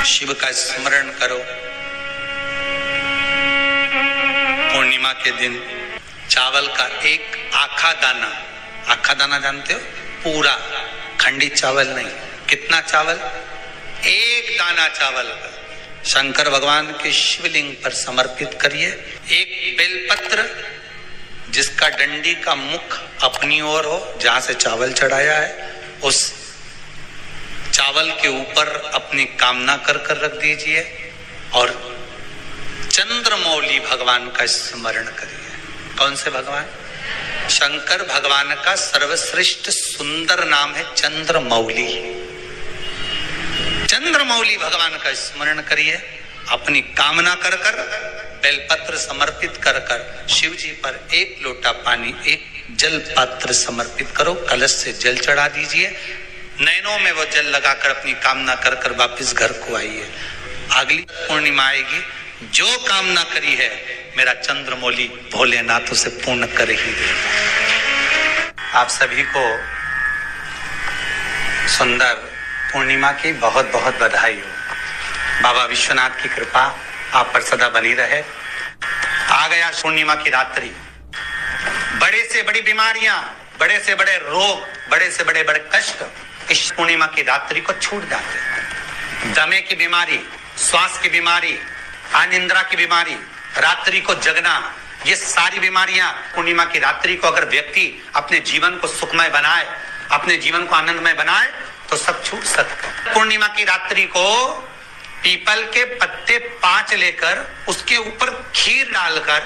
शिव का स्मरण करो। पूर्णिमा के दिन चावल का एक आखा दाना जानते हो, पूरा खंडित चावल नहीं, कितना चावल, एक दाना चावल का शंकर भगवान के शिवलिंग पर समर्पित करिए। एक बेलपत्र जिसका डंडी का मुख अपनी ओर हो, जहां से चावल चढ़ाया है, उस चावल के ऊपर अपनी कामना कर रख दीजिए और चंद्रमौली भगवान का स्मरण करिए। कौन से भगवान? शंकर भगवान का सर्वश्रेष्ठ सुंदर नाम है चंद्रमौली। चंद्रमौली भगवान का स्मरण करिए। अपनी कामना कर बेलपत्र समर्पित कर शिव जी पर एक लोटा पानी, एक जल पात्र समर्पित करो, कलश से जल चढ़ा दीजिए। नैनों में वो जल लगाकर अपनी कामना कर वापिस घर को आइए। अगली पूर्णिमा आएगी, जो कामना करी है मेरा चंद्रमौली भोलेनाथ उसे पूर्ण कर ही देगा। आप सभी को सुंदर पूर्णिमा की बहुत बहुत बधाई हो। बाबा विश्वनाथ की कृपा आप पर सदा बनी रहे। आ गया पूर्णिमा की रात्रि। बड़े से बड़ी बीमारियां, बड़े से बड़े रोग, बड़े से बड़े कष्ट इस पूर्णिमा की रात्रि को छूट जाते हैं। दमे की बीमारी, श्वास की बीमारी, अनिद्रा की बीमारी, रात्रि को जगना, ये सारी बीमारियां पूर्णिमा की रात्रि को अगर व्यक्ति अपने जीवन को सुखमय बनाए, अपने जीवन को आनंदमय बनाए तो सब छूट सकते। पूर्णिमा की रात्रि को पीपल के पत्ते 5 लेकर उसके ऊपर खीर डालकर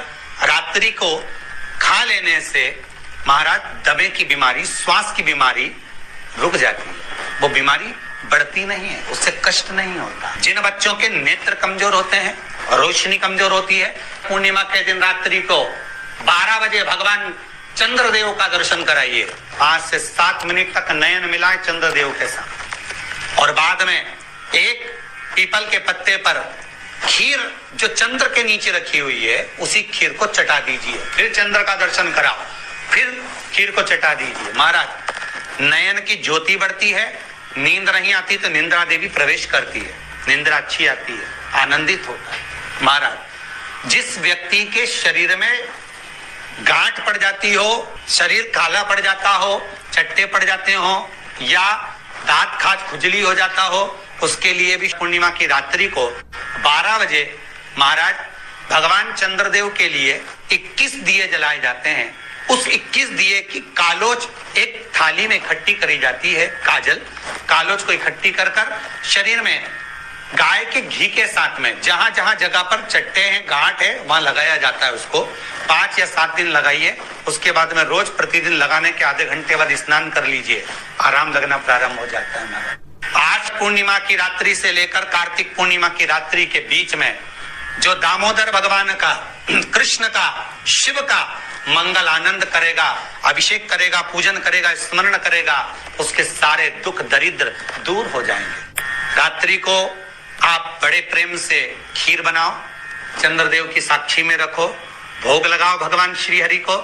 रात्रि को खा लेने से महाराज दमे की बीमारी, श्वास की बीमारी रुक जाती है। वो बीमारी बढ़ती नहीं है, उससे कष्ट नहीं होता। जिन बच्चों के नेत्र कमजोर होते हैं, रोशनी कमजोर होती है, पूर्णिमा के दिन रात्रि को 12 बजे भगवान चंद्रदेव का दर्शन कराइए। 5 से 7 मिनट तक नयन मिलाए चंद्रदेव के साथ और बाद में एक पीपल के पत्ते पर खीर जो चंद्र के नीचे रखी हुई है उसी खीर को चटा दीजिए। फिर चंद्र का दर्शन कराओ, फिर खीर को चटा दीजिए। महाराज नयन की ज्योति बढ़ती है। नींद नहीं आती तो निंद्रा देवी प्रवेश करती है, निंद्रा अच्छी आती है, आनंदित होता है। महाराज जिस व्यक्ति के शरीर में गांठ पड़ जाती हो, शरीर काला पड़ जाता हो, चट्टे पड़ जाते हो या दांत खाज खुजली हो जाता हो, उसके लिए भी पूर्णिमा की रात्रि को 12 बजे महाराज भगवान चंद्रदेव के लिए 21 दिए जलाए जाते हैं। उस 21 दिए की कालोच एक थाली में इकट्ठी करी जाती है। कालोच को इकट्ठी कर शरीर में गाय के घी के साथ में जहां जहां जगह पर चट्टे हैं, गांठ है, वहां लगाया जाता है। उसको 5 या 7 दिन लगाइए। उसके बाद में रोज प्रतिदिन लगाने के आधे घंटे बाद स्नान कर लीजिए, आराम लगना प्रारंभ हो जाता है। आज पूर्णिमा की रात्रि से लेकर कार्तिक पूर्णिमा की रात्रि के बीच में जो दामोदर भगवान का, कृष्ण का, शिव का मंगल आनंद करेगा, अभिषेक करेगा, पूजन करेगा, स्मरण करेगा, उसके सारे दुख दरिद्र दूर हो जाएंगे। रात्रि को आप बड़े प्रेम से खीर बनाओ, चंद्रदेव की साक्षी में रखो, भोग लगाओ भगवान श्री हरि को।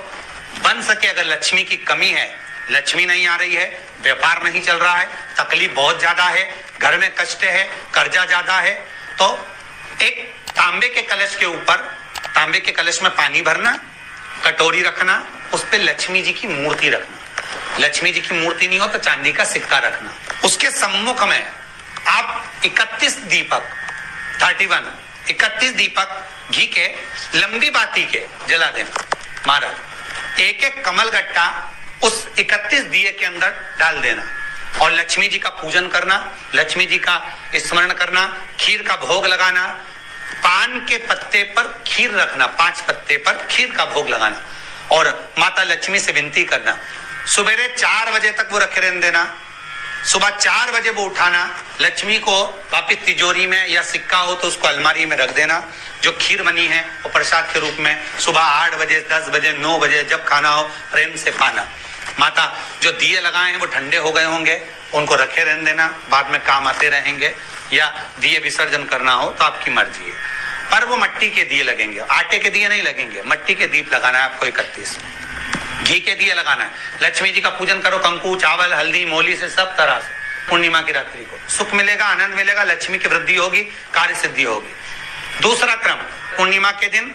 बन सके अगर लक्ष्मी की कमी है, लक्ष्मी नहीं आ रही है, व्यापार नहीं चल रहा है, तकलीफ बहुत ज्यादा है, घर में कष्ट है, कर्जा ज्यादा है, तो एक तांबे के कलश के ऊपर, तांबे के कलश में पानी भरना, कटोरी रखना, उस पे लक्ष्मी जी की मूर्ति रखना। लक्ष्मी जी की मूर्ति नहीं हो तो चांदी का सिक्का रखना। उसके सम्मुख में आप 31 दीपक घी के लंबी बाती के जला देना। महाराज एक एक कमल गट्टा उस 31 दिए के अंदर डाल देना और लक्ष्मी जी का पूजन करना, लक्ष्मी जी का स्मरण करना, खीर का भोग लगाना, पान के पत्ते पर खीर रखना, 5 पत्ते पर खीर का भोग लगाना और माता लक्ष्मी से विनती करना। सुबेरे 4 बजे तक वो रखे रहने देना। सुबह 4 बजे वो उठाना, लक्ष्मी को वापिस तिजोरी में या सिक्का हो तो उसको अलमारी में रख देना। जो खीर बनी है वो प्रसाद के रूप में सुबह 8 बजे, 10 बजे, 9 बजे जब खाना हो प्रेम से खाना। माता जो दिए लगाए हैं वो ठंडे हो गए होंगे, उनको रखे रहने देना, बाद में काम आते रहेंगे, या दिए विसर्जन करना हो तो आपकी मर्जी है। पर वो मिट्टी के दिए लगेंगे, आटे के दिए नहीं लगेंगे, मिट्टी के दीप लगाना है आपको। 31 घी के दिए लगाना है। लक्ष्मी जी का पूजन करो, कंकु, चावल, हल्दी, मोली से सब तरह से पूर्णिमा की रात्रि को सुख मिलेगा, आनंद मिलेगा, लक्ष्मी की वृद्धि होगी, कार्य सिद्धि होगी। दूसरा क्रम, पूर्णिमा के दिन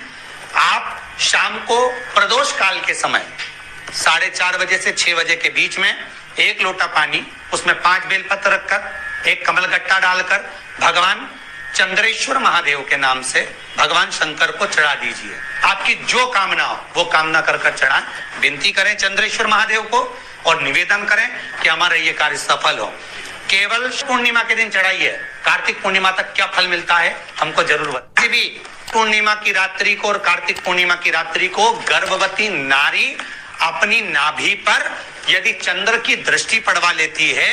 आप शाम को प्रदोष काल के समय 4:30 बजे से 6 बजे के बीच में 1 लोटा पानी, उसमें 5 बेलपत्र रखकर, 1 कमल गट्टा डालकर भगवान चंद्रेश्वर महादेव के नाम से भगवान शंकर को चढ़ा दीजिए। आपकी जो कामना हो वो कामना कर चढ़ाएं, विनती करें चंद्रेश्वर महादेव को और निवेदन करें कि हमारा ये कार्य सफल हो। केवल पूर्णिमा के दिन चढ़ाइए, कार्तिक पूर्णिमा तक क्या फल मिलता है हमको जरूर बताइए। भी पूर्णिमा की रात्रि को और कार्तिक पूर्णिमा की रात्रि को गर्भवती नारी अपनी नाभि पर यदि चंद्र की दृष्टि पड़वा लेती है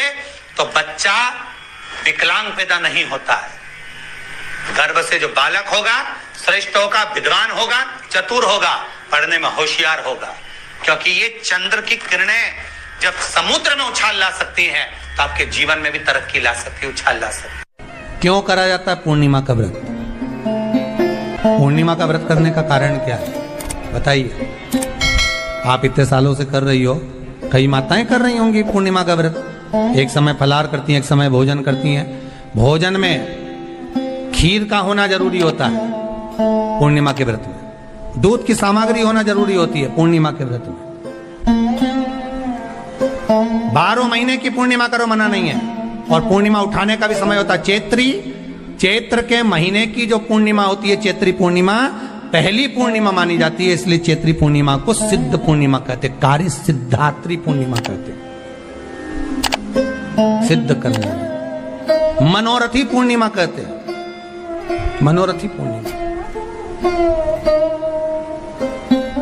तो बच्चा विकलांग पैदा नहीं होता है। गर्भ से जो बालक होगा श्रेष्ठ होगा, विद्वान होगा, चतुर होगा, पढ़ने में होशियार होगा, क्योंकि ये चंद्र की किरणें जब समुद्र में उछाल ला सकती हैं तो आपके जीवन में भी तरक्की ला सकती है, उछाल ला सकती है। क्यों करा जाता है पूर्णिमा का व्रत? पूर्णिमा का व्रत करने का कारण क्या है बताइए? आप इतने सालों से कर रही हो, कई माताएं कर रही होंगी पूर्णिमा का व्रत। एक समय फलाहार करती हैं, एक समय भोजन करती हैं। भोजन में खीर का होना जरूरी होता है पूर्णिमा के व्रत में, दूध की सामग्री होना जरूरी होती है पूर्णिमा के व्रत में। 12 महीने की पूर्णिमा करो मना नहीं है, और पूर्णिमा उठाने का भी समय होता है। चैत्र के महीने की जो पूर्णिमा होती है, चैत्री पूर्णिमा पहली पूर्णिमा मानी जाती है, इसलिए चैत्री पूर्णिमा को सिद्ध पूर्णिमा कहते, कार्य सिद्धात्री पूर्णिमा कहते, सिद्ध करने। मनोरथी पूर्णिमा कहते, मनोरथी पूर्णिमा।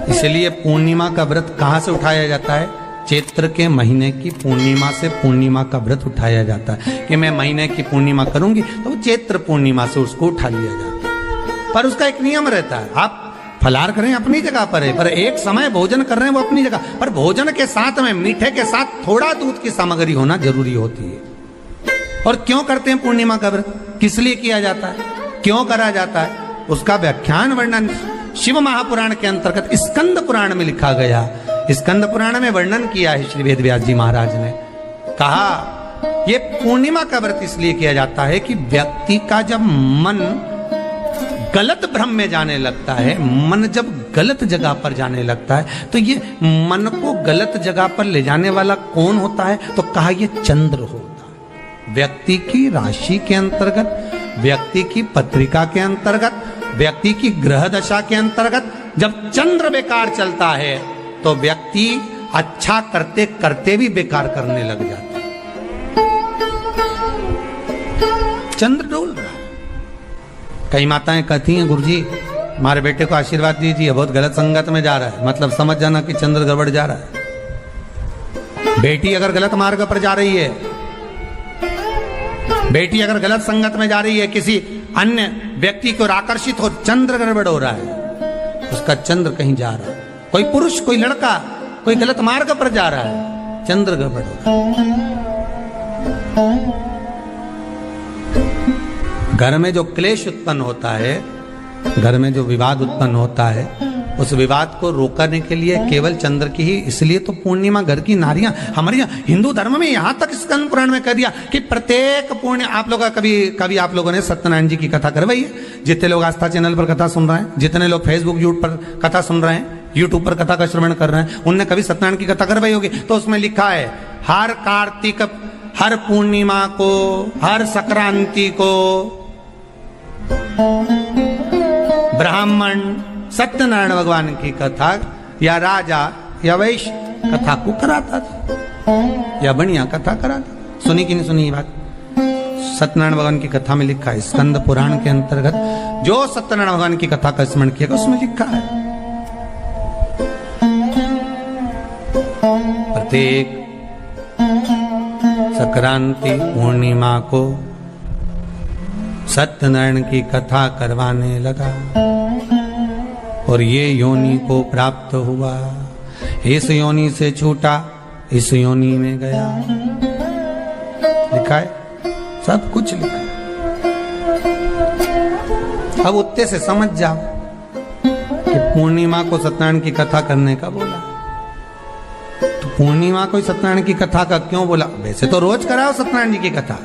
इसलिए पूर्णिमा का व्रत कहां से उठाया जाता है? चैत्र के महीने की पूर्णिमा से पूर्णिमा का व्रत उठाया जाता है कि मैं महीने की पूर्णिमा करूंगी तो चैत्र पूर्णिमा से उसको उठा लिया जाता है। पर उसका एक नियम रहता है, आप फलाहार करें अपनी जगह पर है, पर एक समय भोजन कर रहे हैं वो अपनी जगह पर, भोजन के साथ में मीठे के साथ थोड़ा दूध की सामग्री होना जरूरी होती है। और क्यों करते हैं पूर्णिमा का व्रत? किस लिए किया जाता है, क्यों करा जाता है? उसका व्याख्यान वर्णन शिव महापुराण के अंतर्गत स्कंद पुराण में लिखा गया। स्कंद पुराण में वर्णन किया है श्री वेद व्यास जी महाराज ने। कहा ये पूर्णिमा का व्रत इसलिए किया जाता है कि व्यक्ति का जब मन गलत भ्रम में जाने लगता है, मन जब गलत जगह पर जाने लगता है, तो ये मन को गलत जगह पर ले जाने वाला कौन होता है? तो कहा ये चंद्र होता है। व्यक्ति की राशि के अंतर्गत, व्यक्ति की पत्रिका के अंतर्गत, व्यक्ति की ग्रह दशा के अंतर्गत जब चंद्र बेकार चलता है तो व्यक्ति अच्छा करते करते भी बेकार करने लग जाता है। चंद्र डोल रहा है। कई माताएं कहती हैं गुरुजी हमारे बेटे को आशीर्वाद दीजिए, बहुत गलत संगत में जा रहा है, मतलब समझ जाना कि चंद्र गड़बड़ जा रहा है। बेटी अगर गलत मार्ग पर जा रही है, बेटी अगर गलत संगत में जा रही है, किसी अन्य व्यक्ति को आकर्षित हो, चंद्र गड़बड़ हो रहा है, उसका चंद्र कहीं जा रहा है। कोई पुरुष, कोई लड़का, कोई गलत मार्ग पर जा रहा है, चंद्र गड़बड़ हो रहा है। घर में जो क्लेश उत्पन्न होता है, घर में जो विवाद उत्पन्न होता है, उस विवाद को रोकने के लिए केवल चंद्र की ही, इसलिए तो पूर्णिमा घर की नारियां हमारे यहाँ हिंदू धर्म में यहां तक स्कंद पुराण में कह दिया कि प्रत्येक पूर्ण, आप लोग कभी आप लोगों ने सत्यनारायण जी की कथा करवाई है? जितने लोग आस्था चैनल पर कथा सुन रहे हैं, जितने लोग फेसबुक यूट्यूब पर कथा सुन रहे हैं, यूट्यूब पर कथा का श्रवण कर रहे हैं, उनने कभी सत्यनारायण की कथा करवाई होगी। तो उसमें लिखा है हर कार्तिक, हर पूर्णिमा को, हर संक्रांति को ब्राह्मण सत्यनारायण भगवान की कथा या राजा या वैश्य कथा को कराता था, या बढ़िया कथा कराता। सुनी कि नहीं सुनी ये बात? सत्यनारायण भगवान की कथा में लिखा है, स्कंद पुराण के अंतर्गत जो सत्यनारायण भगवान की कथा का स्मरण किया उसमें लिखा है प्रत्येक संक्रांति पूर्णिमा को सत्यनारायण की कथा करवाने लगा और ये योनि को प्राप्त हुआ, इस योनि से छूटा, इस योनि में गया। लिखा है, सब कुछ लिखा है। अब उत्ते से समझ जाओ कि पूर्णिमा को सत्यनारायण की कथा करने का बोला, तो पूर्णिमा को सत्यनारायण की कथा का क्यों बोला? वैसे तो रोज कराओ सत्यनारायण जी की कथा,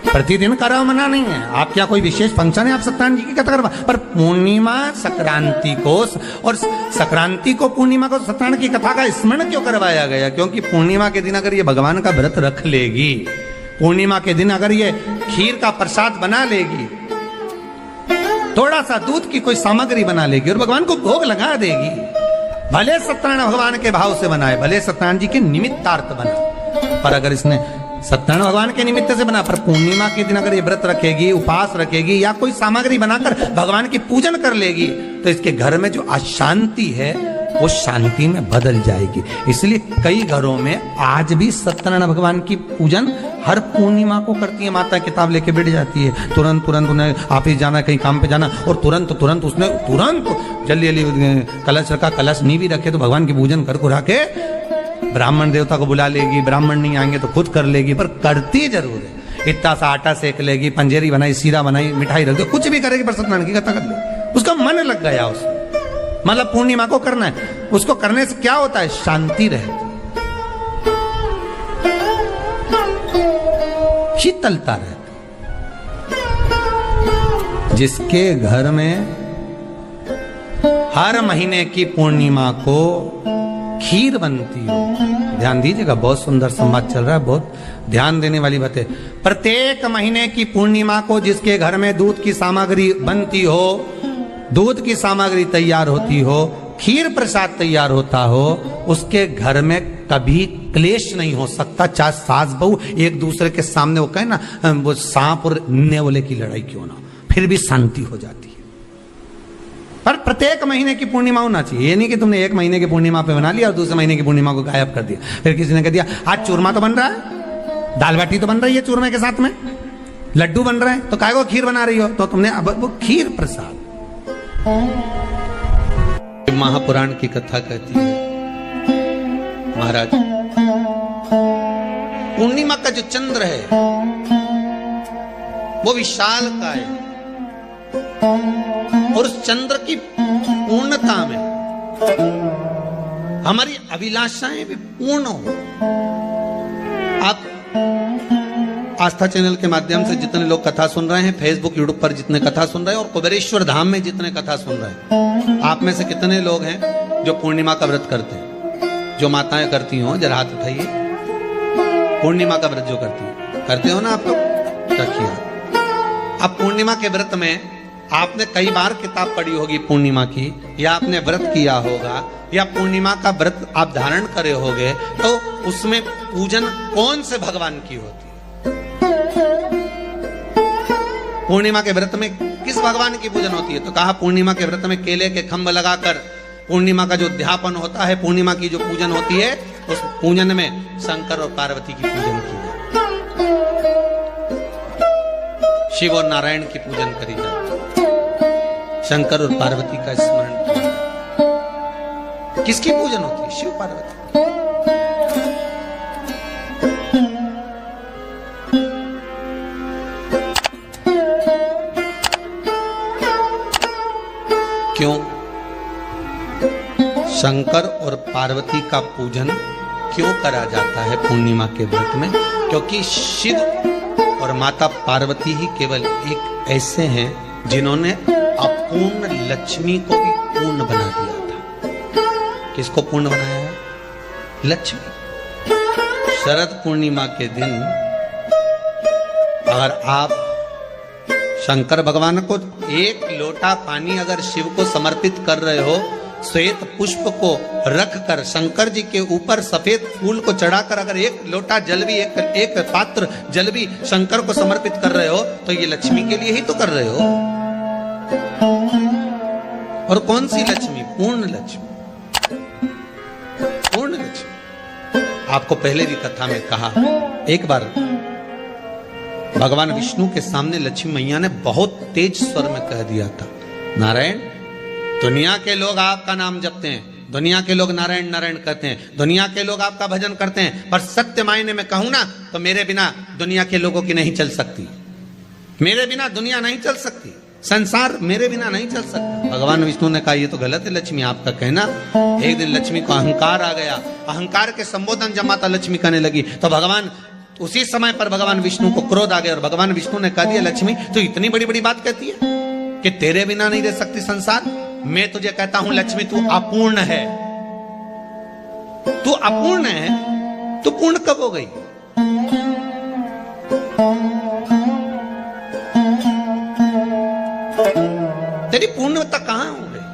प्रतिदिन कराओ, मना नहीं है। आप क्या कोई विशेष फंक्शन है आप सत्यनारायण जी की कथा करवा, पर पूर्णिमा संक्रांति को और संक्रांति को पूर्णिमा को सत्यनारायण की कथा का स्मरण क्यों करवाया गया? क्योंकि पूर्णिमा के दिन अगर ये भगवान का व्रत रख लेगी, पूर्णिमा के दिन अगर ये खीर का प्रसाद बना लेगी, थोड़ा सा दूध की कोई सामग्री बना लेगी और भगवान को भोग लगा देगी, भले सत्यनारायण भगवान के भाव से बनाए, भले सत्यनारायण जी के निमित्तार्थ बना, पर अगर इसने सत्यनारायण भगवान के निमित्त से बना, पर पूर्णिमा के दिन अगर ये व्रत रखेगी, उपवास रखेगी या कोई सामग्री बनाकर भगवान की पूजन कर लेगी, तो इसके घर में जो अशांति है वो शांति में बदल जाएगी। इसलिए कई घरों में आज भी सत्यनारायण भगवान की पूजन हर पूर्णिमा को करती है। माता किताब लेके बैठ जाती है, तुरंत उन्हें ऑफिस जाना, कहीं काम पे जाना, और तुरंत उसने जल्दी कलश रखा, कलश नहीं भी रखे तो भगवान की पूजन कर कुरा के ब्राह्मण देवता को बुला लेगी, ब्राह्मण नहीं आएंगे तो खुद कर लेगी, पर करती जरूर है। इतना सा आटा सेक लेगी, पंजेरी बनाई, सीरा बनाई, मिठाई रख दो, कुछ भी करेगी पर सत्यनारायण की कथा कर ले, उसका मन लग गया उसमें। मतलब पूर्णिमा को करना है, उसको करने से क्या होता है? शांति रहती, शीतलता रहती। जिसके घर में हर महीने की पूर्णिमा को खीर बनती हो, ध्यान दीजिएगा, बहुत सुंदर संवाद चल रहा है, बहुत ध्यान देने वाली बात है। प्रत्येक महीने की पूर्णिमा को जिसके घर में दूध की सामग्री बनती हो, दूध की सामग्री तैयार होती हो, खीर प्रसाद तैयार होता हो, उसके घर में कभी क्लेश नहीं हो सकता। चाहे सास बहू एक दूसरे के सामने वो कहे ना, वो सांप और नेवले की लड़ाई क्यों ना, फिर भी शांति हो जाती है। पर प्रत्येक महीने की पूर्णिमा होना चाहिए। ये नहीं कि तुमने एक महीने की पूर्णिमा पे बना लिया और दूसरे महीने की पूर्णिमा को गायब कर दिया। फिर किसी ने कह दिया आज चूरमा तो बन रहा है, दाल बाटी तो बन रही है चूरमे के साथ में, लड्डू बन रहे हैं, तो काय को खीर बना रही हो? तो तुमने अब वो खीर प्रसाद। महापुराण की कथा कहती है, महाराज पूर्णिमा का जो चंद्र है वो विशाल का है, और उस चंद्र की पूर्णता में हमारी अभिलाषाएं भी पूर्ण हो। आप आस्था चैनल के माध्यम से जितने लोग कथा सुन रहे हैं, फेसबुक यूट्यूब पर जितने कथा सुन रहे हैं, और कुबेरेश्वर धाम में जितने कथा सुन रहे हैं, आप में से कितने लोग हैं जो पूर्णिमा का व्रत करते हैं? जो माताएं करती हो जरा हाथ उठाइए। पूर्णिमा का व्रत जो करते हो ना आप लोग, रखिए। अब पूर्णिमा के व्रत में आपने कई बार किताब पढ़ी होगी पूर्णिमा की, या आपने व्रत किया होगा, या पूर्णिमा का व्रत आप धारण करे होगे, तो उसमें पूजन कौन से भगवान की होती है? पूर्णिमा के व्रत में किस भगवान की पूजन होती है? तो कहा पूर्णिमा के व्रत में केले के खंभ लगाकर पूर्णिमा का जो अध्यापन होता है, पूर्णिमा की जो पूजन होती है, उस पूजन में शंकर और पार्वती की पूजन की जाती है। शिव और नारायण की पूजन करी जाती है, शंकर और पार्वती का स्मरण किया जाता है। किसकी पूजन होती है? शिव पार्वती। क्यों शंकर और पार्वती का पूजन क्यों करा जाता है पूर्णिमा के व्रत में? क्योंकि शिव और माता पार्वती ही केवल एक ऐसे हैं जिन्होंने अपूर्ण लक्ष्मी को भी पूर्ण बना दिया था। किसको पूर्ण बनाया है? लक्ष्मी। शरद पूर्णिमा के दिन अगर आप शंकर भगवान को एक लोटा पानी अगर शिव को समर्पित कर रहे हो, श्वेत पुष्प को रख कर शंकर जी के ऊपर सफेद फूल को चढ़ाकर अगर एक लोटा जल भी, एक पात्र जल भी शंकर को समर्पित कर रहे हो, तो ये लक्ष्मी के लिए ही तो कर रहे हो। और कौन सी लक्ष्मी? पूर्ण लक्ष्मी। पूर्ण लक्ष्मी। आपको पहले भी कथा में कहा, एक बार भगवान विष्णु के सामने लक्ष्मी मैया ने बहुत तेज स्वर में कह दिया था, नारायण, दुनिया के लोग आपका नाम जपते हैं, दुनिया के लोग नारायण नारायण कहते हैं, दुनिया के लोग आपका भजन करते हैं, पर सत्य मायने में कहूं ना तो मेरे बिना दुनिया के लोगों की नहीं चल सकती, मेरे बिना दुनिया नहीं चल सकती। संसार मेरे बिना नहीं चल सकता। भगवान विष्णु ने कहा ये तो गलत है लक्ष्मी आपका कहना। एक दिन लक्ष्मी को अहंकार आ गया, अहंकार के संबोधन जब माता लक्ष्मी करने लगी तो भगवान उसी समय पर भगवान विष्णु को क्रोध आ गया और भगवान विष्णु ने कह दिया लक्ष्मी तू इतनी बड़ी बड़ी बात कहती है कि तेरे बिना नहीं रह सकती संसार। मैं तुझे कहता हूं लक्ष्मी तू अपूर्ण है, तू अपूर्ण है, तू पूर्ण कब हो गई? तेरी पूर्णता कहां हो गई?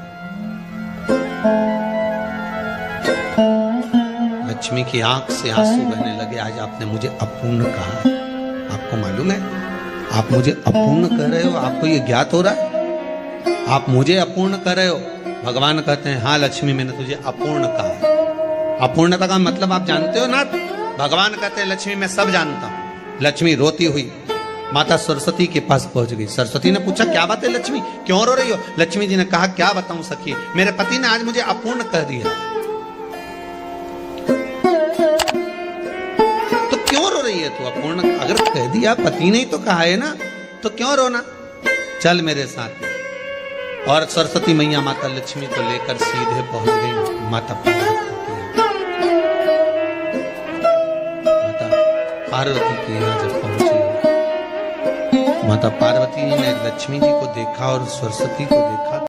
लक्ष्मी की आंख से आंसू बहने लगे। आज आपने मुझे अपूर्ण कहा, आपको मालूम है आप मुझे अपूर्ण कह रहे हो? आपको ये ज्ञात हो रहा है आप मुझे अपूर्ण कर रहे हो? भगवान कहते हैं हाँ लक्ष्मी मैंने तुझे अपूर्ण कहा। अपूर्णता का मतलब आप जानते हो ना? भगवान कहते हैं लक्ष्मी मैं सब जानता हूं। लक्ष्मी रोती हुई माता सरस्वती के पास पहुंच गई। सरस्वती ने पूछा क्या बात है लक्ष्मी, क्यों रो रही हो? लक्ष्मी जी ने कहा क्या बताऊं सखी, मेरे पति ने आज मुझे अपूर्ण कह दिया। तो क्यों रो रही है तू? अपूर्ण अगर कह दिया, पति ने ही तो कहा है ना, तो क्यों रोना? चल मेरे साथ। और सरस्वती मैया माता लक्ष्मी को लेकर सीधे पहुंच गई माता पार्वती के यहाँ। जब पहुंची माता पार्वती ने लक्ष्मी जी को देखा और सरस्वती को देखा।